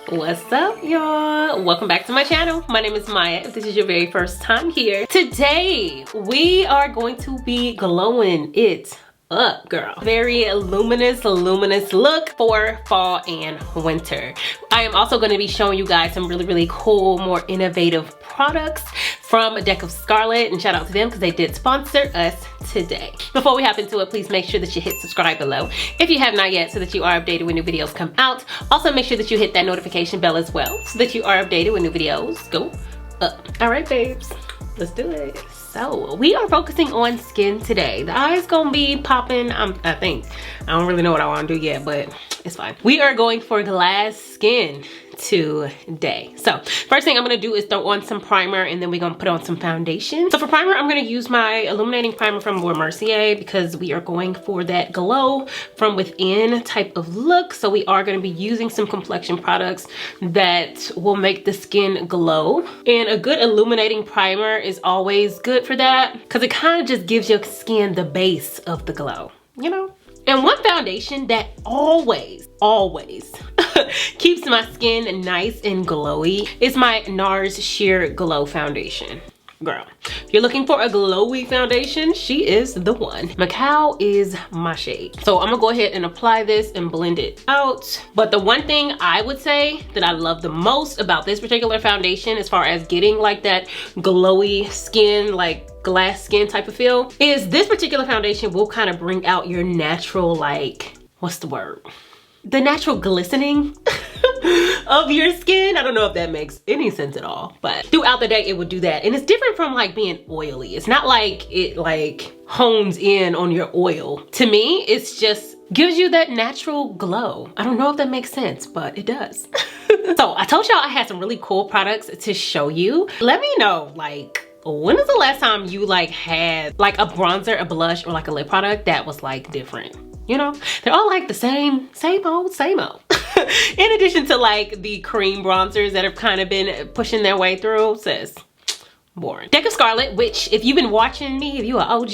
What's up, y'all? Welcome back to my channel. My name is Maya. If this is your very first time here, today we are going to be glowing it up, girl. Very luminous look for fall and winter. I am also going to be showing you guys some really cool, more innovative products from Deck of Scarlet, and shout out to them because they did sponsor us today. Before we hop into it, please make sure that you hit subscribe below if you have not yet, so that you are updated when new videos come out. Also make sure that you hit that notification bell as well, so that you are updated when new videos go up. All right, babes, let's do it. So we are focusing on skin today. The eye's gonna be popping, I think. I don't really know what I want to do yet, but it's fine. We are going for glass skin today. So first thing I'm gonna do is throw on some primer, and then we're gonna put on some foundation. So for primer, I'm gonna use my illuminating primer from Mercier, because we are going for that glow from within type of look. So we are gonna be using some complexion products that will make the skin glow, and a good illuminating primer is always good for that, because it kind of just gives your skin the base of the glow, you know? And one foundation that always keeps my skin nice and glowy is my NARS Sheer Glow Foundation. Girl, if you're looking for a glowy foundation, she is the one. Macao is my shade. So I'm gonna go ahead and apply this and blend it out. But the one thing I would say that I love the most about this particular foundation, as far as getting like that glowy skin, like glass skin type of feel, is this particular foundation will kind of bring out your natural, like, what's the word? The natural glistening of your skin. I don't know if that makes any sense at all, but throughout the day it would do that. And it's different from like being oily. It's not like it like hones in on your oil. To me, it's just gives you that natural glow. I don't know if that makes sense, but it does. So I told y'all I had some really cool products to show you. Let me know, like, when was the last time you like had like a bronzer, a blush, or like a lip product that was like different? You know, they're all like the same old. In addition to like the cream bronzers that have kind of been pushing their way through, sis, boring. Deck of Scarlet, which if you've been watching me, if you are OG,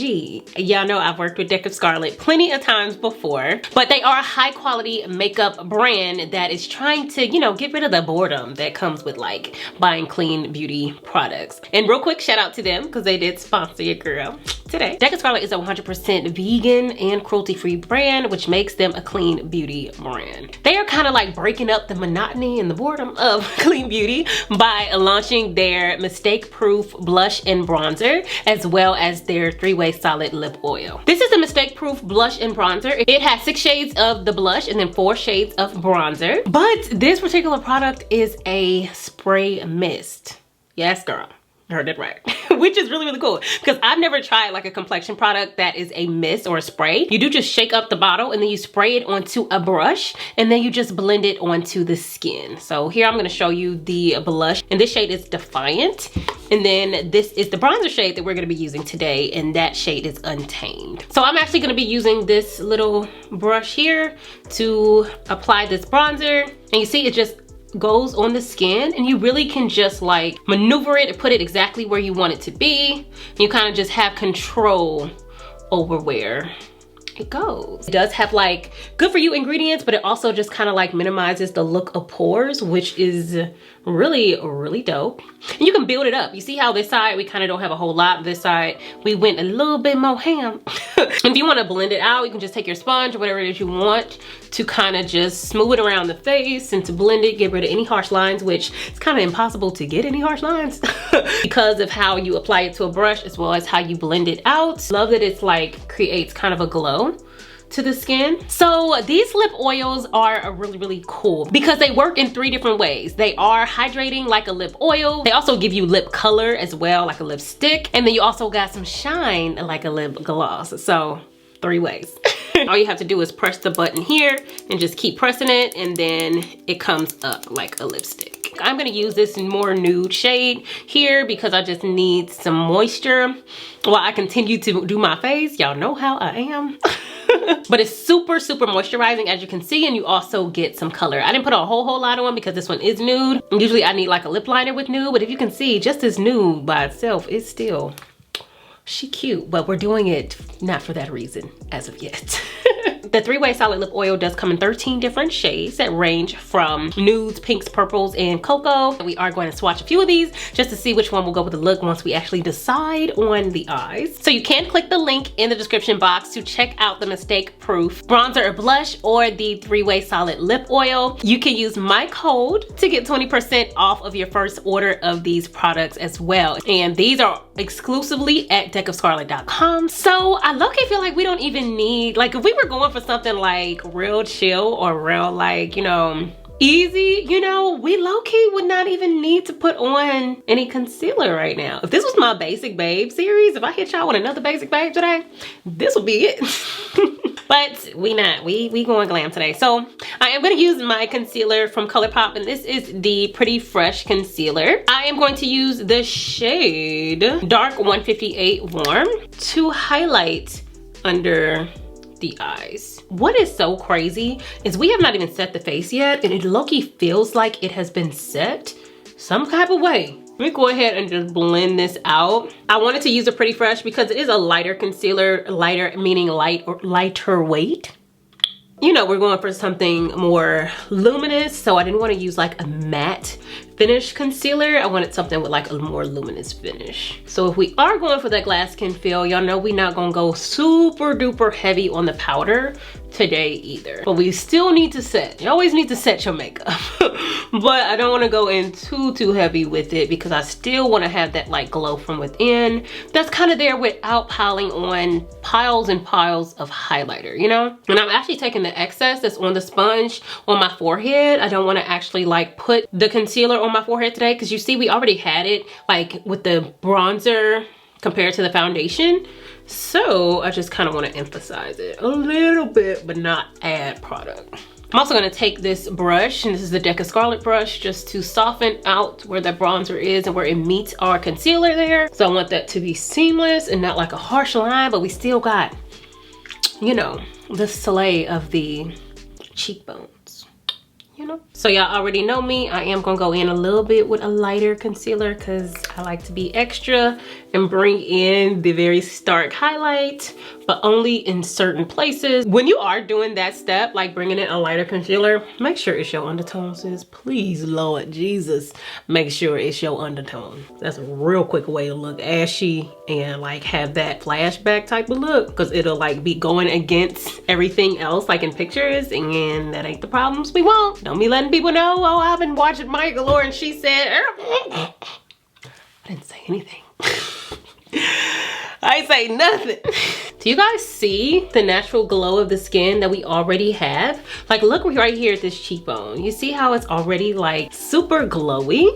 y'all know I've worked with Deck of Scarlet plenty of times before, but they are a high quality makeup brand that is trying to, you know, get rid of the boredom that comes with like buying clean beauty products. And real quick, shout out to them because they did sponsor your girl today. Deck of Scarlet is a 100% vegan and cruelty-free brand, which makes them a clean beauty brand. They are kind of like breaking up the monotony and the boredom of clean beauty by launching their mistake-proof blush and bronzer, as well as their 3-way solid lip oil. This is a mistake-proof blush and bronzer. It has 6 shades of the blush and then 4 shades of bronzer. But this particular product is a spray mist. Yes, girl. Heard it right. Which is really cool, because I've never tried like a complexion product that is a mist or a spray. You do just shake up the bottle and then you spray it onto a brush, and then you just blend it onto the skin. So here I'm going to show you the blush, and this shade is Defiant, and then this is the bronzer shade that we're going to be using today, and that shade is Untamed. So I'm actually going to be using this little brush here to apply this bronzer, and you see it just goes on the skin, and you really can just like maneuver it and put it exactly where you want it to be. You kind of just have control over where it goes. It does have like good for you ingredients, but it also just kind of like minimizes the look of pores, which is really dope. And you can build it up. You see how this side we kind of don't have a whole lot. This side we went a little bit more ham. If you want to blend it out, you can just take your sponge or whatever it is you want to kind of just smooth it around the face and to blend it, get rid of any harsh lines, which it's kind of impossible to get any harsh lines because of how you apply it to a brush as well as how you blend it out. Love that it's like creates kind of a glow to the skin. So these lip oils are really cool because they work in 3 different ways. They are hydrating like a lip oil. They also give you lip color as well, like a lipstick. And then you also got some shine like a lip gloss. So 3 ways. All you have to do is press the button here and just keep pressing it, and then it comes up like a lipstick. I'm gonna use this more nude shade here because I just need some moisture while I continue to do my face. Y'all know how I am. But it's super moisturizing, as you can see, and you also get some color. I didn't put a whole lot on because this one is nude. Usually I need like a lip liner with nude, but if you can see, just this nude by itself is still, she cute, but we're doing it not for that reason as of yet. The three-way solid lip oil does come in 13 different shades that range from nudes, pinks, purples, and cocoa. We are going to swatch a few of these just to see which one will go with the look once we actually decide on the eyes. So you can click the link in the description box to check out the mistake-proof bronzer or blush or the three-way solid lip oil. You can use my code to get 20% off of your first order of these products as well. And these are exclusively at deckofscarlet.com. So I low-key feel like we don't even need, like if we were going for something like real chill or real like, you know, easy, you know, we low-key would not even need to put on any concealer right now. If this was my Basic Babe series, if I hit y'all with another Basic Babe today, this would be it. But we not, we going glam today. So I am gonna use my concealer from ColourPop, and this is the Pretty Fresh Concealer. I am going to use the shade Dark 158 Warm to highlight under the eyes. What is so crazy is we have not even set the face yet, and it low-key feels like it has been set some type of way. Let me go ahead and just blend this out. I wanted to use a Pretty Fresh because it is a lighter concealer, lighter meaning light or lighter weight. You know, we're going for something more luminous, so I didn't want to use like a matte finish concealer. I wanted something with like a more luminous finish. So if we are going for that glass skin feel, y'all know we're not gonna go super duper heavy on the powder today either. But we still need to set. You always need to set your makeup. But I don't want to go in too heavy with it because I still want to have that like glow from within that's kind of there without piling on piles and piles of highlighter, you know? And I'm actually taking the excess that's on the sponge on my forehead. I don't want to actually like put the concealer on my forehead today because you see we already had it like with the bronzer compared to the foundation. So I just kind of want to emphasize it a little bit but not add product. I'm also going to take this brush, and this is the Deck of Scarlet brush, just to soften out where the bronzer is and where it meets our concealer there. So I want that to be seamless and not like a harsh line, but we still got, you know, the soleil of the cheekbones, you know? So y'all already know me. I am gonna go in a little bit with a lighter concealer because I like to be extra and bring in the very stark highlight, but only in certain places. When you are doing that step, like bringing in a lighter concealer, make sure it's your undertones, sis. Please, Lord Jesus, make sure it's your undertone. That's a real quick way to look ashy and like have that flashback type of look, because it'll like be going against everything else like in pictures, and that ain't the problems we want. Don't be letting people know, oh, I've been watching my Galore and she said, I didn't say anything. I ain't say nothing. Do you guys see the natural glow of the skin that we already have? Like, look right here at this cheekbone. You see how it's already like super glowy?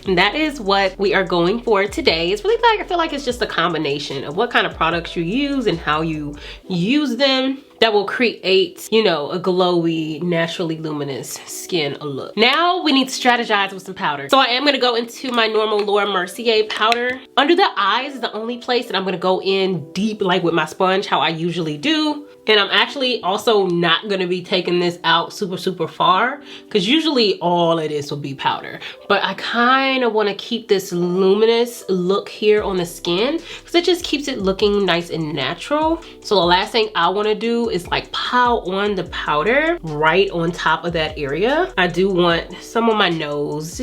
And that is what we are going for today. It's really like, I feel like it's just a combination of what kind of products you use and how you use them that will create, you know, a glowy, naturally luminous skin look. Now we need to strategize with some powder. So I am gonna go into my normal Laura Mercier powder. Under the eyes is the only place that I'm gonna go in deep, like with my sponge, how I usually do. And I'm actually also not gonna be taking this out super far, because usually all of this will be powder. But I kind of want to keep this luminous look here on the skin because it just keeps it looking nice and natural. So the last thing I want to do is like pile on the powder right on top of that area. I do want some on my nose.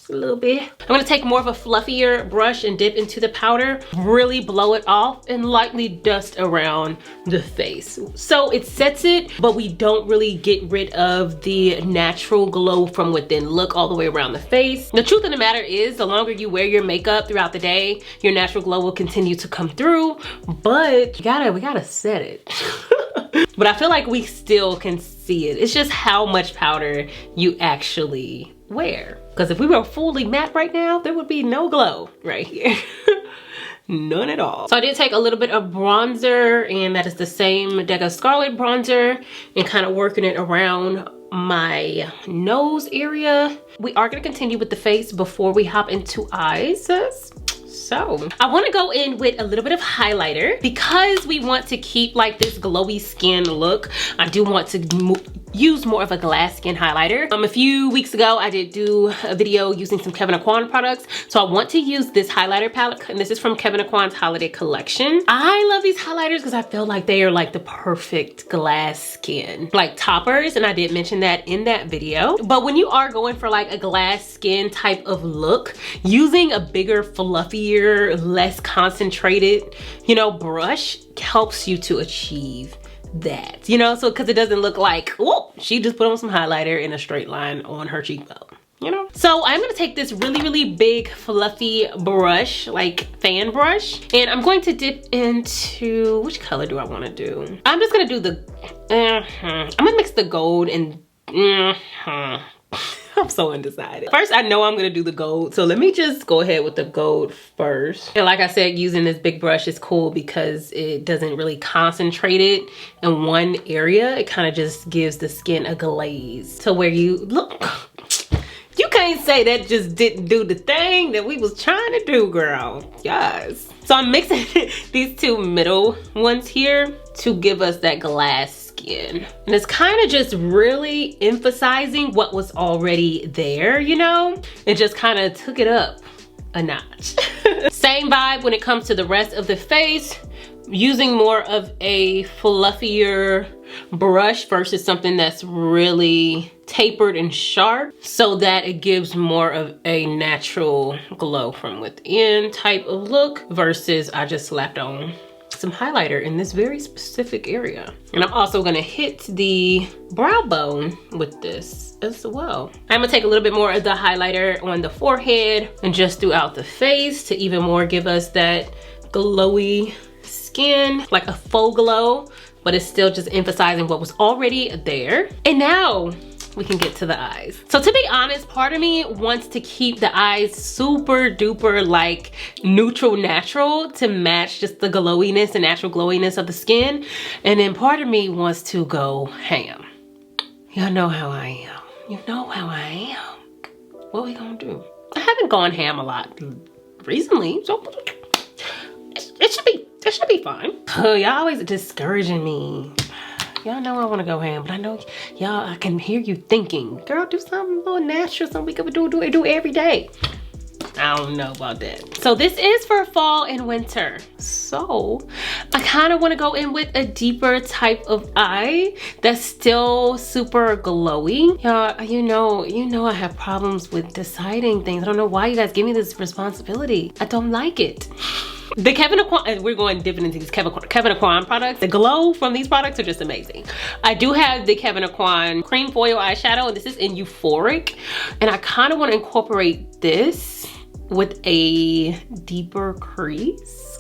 A little bit. I'm gonna take more of a fluffier brush and dip into the powder, really blow it off and lightly dust around the face. So it sets it, but we don't really get rid of the natural glow from within. Look all the way around the face. The truth of the matter is, the longer you wear your makeup throughout the day, your natural glow will continue to come through, but we gotta set it. But I feel like we still can see it. It's just how much powder you actually wear. Because if we were fully matte right now, there would be no glow right here. None at all. So I did take a little bit of bronzer, and that is the same Deck of Scarlet bronzer, and kind of working it around my nose area. We are going to continue with the face before we hop into eyes. So I want to go in with a little bit of highlighter because we want to keep like this glowy skin look. I do want to use more of a glass skin highlighter. A few weeks ago, I did do a video using some Kevyn Aucoin products. So I want to use this highlighter palette, and this is from Kevyn Aucoin's holiday collection. I love these highlighters because I feel like they are like the perfect glass skin, like toppers, and I did mention that in that video. But when you are going for like a glass skin type of look, using a bigger, fluffier, less concentrated, you know, brush helps you to achieve that, you know, so because it doesn't look like, whoa, she just put on some highlighter in a straight line on her cheekbone, you know. So I'm gonna take this really big fluffy brush, like fan brush, and I'm going to dip into, which color do I want to do? I'm just gonna do the I'm gonna mix the gold and I'm so undecided. First, I know I'm gonna do the gold, so let me just go ahead with the gold first. And like I said, using this big brush is cool because it doesn't really concentrate it in one area. It kind of just gives the skin a glaze to where you look. You can't say that just didn't do the thing that we was trying to do, girl. Yes. So I'm mixing these two middle ones here to give us that glass skin. And it's kind of just really emphasizing what was already there, you know? It just kind of took it up a notch. Same vibe when it comes to the rest of the face. Using more of a fluffier brush versus something that's really tapered and sharp so that it gives more of a natural glow from within type of look versus I just slapped on some highlighter in this very specific area. And I'm also gonna hit the brow bone with this as well. I'm gonna take a little bit more of the highlighter on the forehead and just throughout the face to even more give us that glowy skin, like a faux glow, but it's still just emphasizing what was already there. And now we can get to the eyes. So to be honest, part of me wants to keep the eyes super duper like neutral natural to match just the glowiness and natural glowiness of the skin. And then part of me wants to go ham. Y'all know how I am. You know how I am. What we gonna do? I haven't gone ham a lot recently, so it should be fine. Oh, y'all always discouraging me. Y'all know I want to go ham, but I know y'all, I can hear you thinking, girl, do something a little natural, something we could do every day. I don't know about that. So this is for fall and winter. So I kind of want to go in with a deeper type of eye that's still super glowy. Y'all, you know I have problems with deciding things. I don't know why you guys give me this responsibility. I don't like it. The Kevyn Aucoin, we're going dipping into these Kevyn Aucoin products. The glow from these products are just amazing. I do have the Kevyn Aucoin cream foil eyeshadow, and this is in Euphoric. And I kind of want to incorporate this with a deeper crease.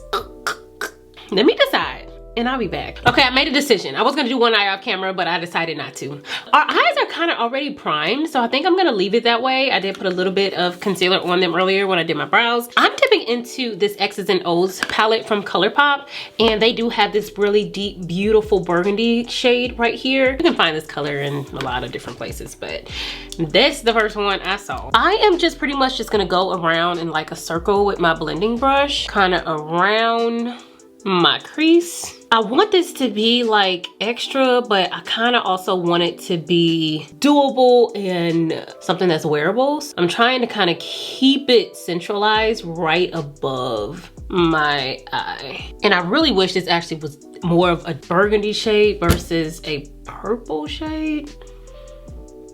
Let me decide. And I'll be back. Okay, I made a decision. I was gonna do one eye off camera, but I decided not to. Our eyes are kind of already primed, so I think I'm gonna leave it that way. I did put a little bit of concealer on them earlier when I did my brows. I'm dipping into this X's and O's palette from ColourPop, and they do have this really deep, beautiful burgundy shade right here. You can find this color in a lot of different places, but this is the first one I saw. I am just pretty much just gonna go around in like a circle with my blending brush, kind of around my crease. I want this to be like extra, but I kind of also want it to be doable and something that's wearable. I'm trying to kind of keep it centralized right above my eye. And I really wish this actually was more of a burgundy shade versus a purple shade.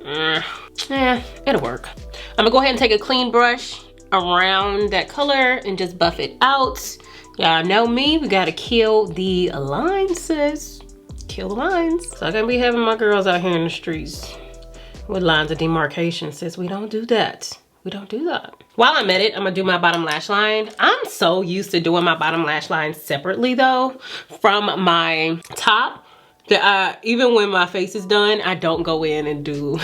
Yeah, it'll work. I'm gonna go ahead and take a clean brush around that color and just buff it out. Y'all know me, we gotta kill the lines, sis. Kill the lines. So I'm gonna be having my girls out here in the streets with lines of demarcation, sis. We don't do that. We don't do that. While I'm at it, I'm gonna do my bottom lash line. I'm so used to doing my bottom lash line separately though from my top that even when my face is done, I don't go in and do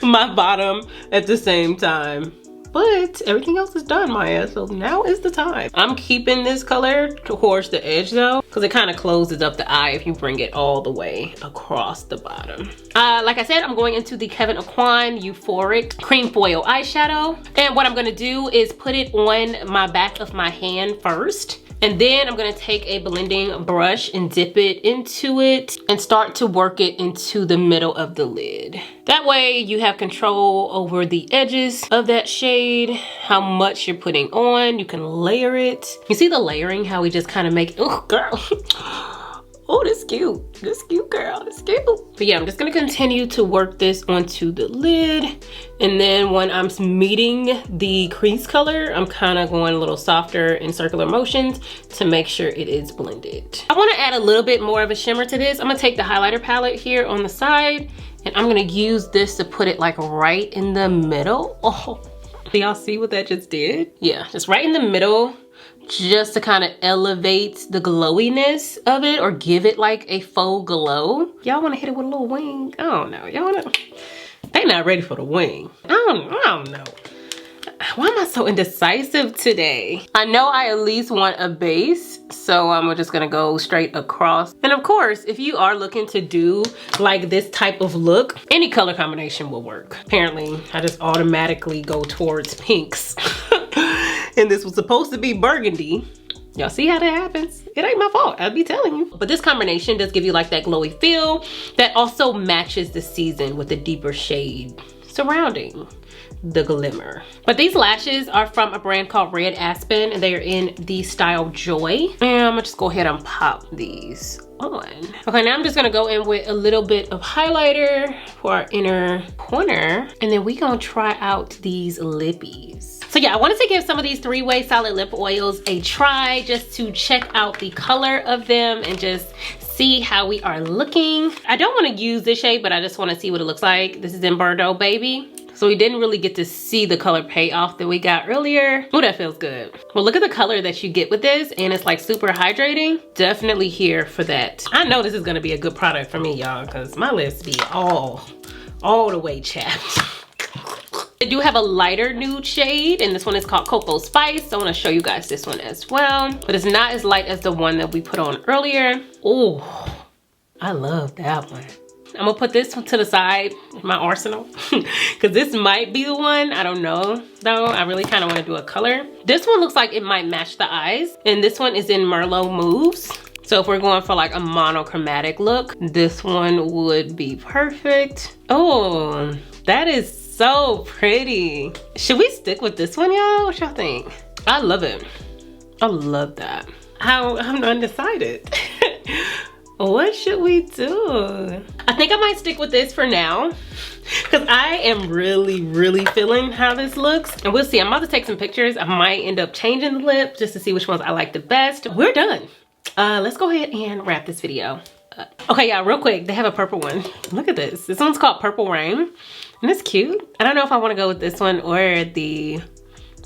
my bottom at the same time. But everything else is done, Maya, so now is the time. I'm keeping this color towards the edge though, because it kind of closes up the eye if you bring it all the way across the bottom. Like I said, I'm going into the Kevyn Aucoin Euphoric Cream Foil Eyeshadow. And what I'm gonna do is put it on my back of my hand first, And then I'm gonna take a blending brush and dip it into it and start to work it into the middle of the lid. That way you have control over the edges of that shade, how much you're putting on. You can layer it. You see the layering, how we just kind of make, oh girl. Oh, this cute. This cute, girl. It's cute. But yeah, I'm just gonna continue to work this onto the lid. And then when I'm meeting the crease color, I'm kind of going a little softer in circular motions to make sure it is blended. I want to add a little bit more of a shimmer to this. I'm gonna take the highlighter palette here on the side, and I'm gonna use this to put it like right in the middle. Oh, do y'all see what that just did? Yeah, just right in the middle, just to kind of elevate the glowiness of it or give it like a faux glow. Y'all want to hit it with a little wing? I don't know. Y'all want to? They not ready for the wing. I don't know. Why am I so indecisive today? I know I at least want a base, so I'm just gonna go straight across. And of course, if you are looking to do like this type of look, any color combination will work. Apparently, I just automatically go towards pinks. And this was supposed to be burgundy. Y'all see how that happens? It ain't my fault, I'll be telling you. But this combination does give you like that glowy feel that also matches the season with the deeper shade surrounding the glimmer. But these lashes are from a brand called Red Aspen, and they are in the style Joy. And I'm gonna just go ahead and pop these on. Okay, now I'm just gonna go in with a little bit of highlighter for our inner corner, and then we gonna try out these lippies. So yeah, I wanted to give some of these three-way solid lip oils a try just to check out the color of them and just see how we are looking. I don't want to use this shade, but I just want to see what it looks like. This is in Bordeaux Baby. So we didn't really get to see the color payoff that we got earlier. Oh, that feels good. Well, look at the color that you get with this, and it's like super hydrating. Definitely here for that. I know this is gonna be a good product for me, y'all, because my lips be all the way chapped. I do have a lighter nude shade, and this one is called Cocoa Spice. So I want to show you guys this one as well, but it's not as light as the one that we put on earlier. Oh, I love that one. I'm gonna put this one to the side in my arsenal because this might be the one. I don't know though. I really kind of want to do a color. This one looks like it might match the eyes, and this one is in Merlot Moves. So if we're going for like a monochromatic look, this one would be perfect. Oh, that is so pretty. Should we stick with this one, y'all? What y'all think? I love it. I love that. I'm undecided. What should we do? I think I might stick with this for now because I am really feeling how this looks. And we'll see. I'm about to take some pictures. I might end up changing the lip just to see which ones I like the best. We're done. Let's go ahead and wrap this video up. Okay, y'all, real quick, they have a purple one. Look at this. This one's called Purple Rain, and it's cute. I don't know if I want to go with this one or the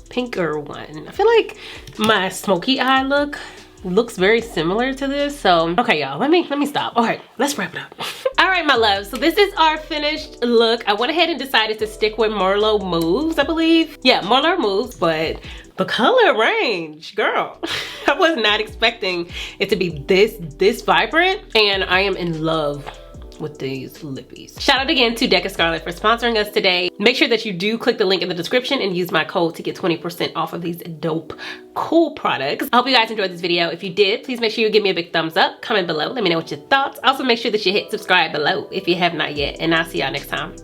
pinker one. I feel like my smoky eye look looks very similar to this. So okay, y'all, let me stop. All right, let's wrap it up. All right, my love, so this is our finished look. I went ahead and decided to stick with Merlot Moves, I believe. Yeah, Merlot Moves, but the color range, girl. I was not expecting it to be this vibrant, and I am in love with these lippies. Shout out again to Deck of Scarlet for sponsoring us today. Make sure that you do click the link in the description and use my code to get 20% off of these dope, cool products. I hope you guys enjoyed this video. If you did, please make sure you give me a big thumbs up, comment below, let me know what your thoughts. Also make sure that you hit subscribe below if you have not yet, and I'll see y'all next time.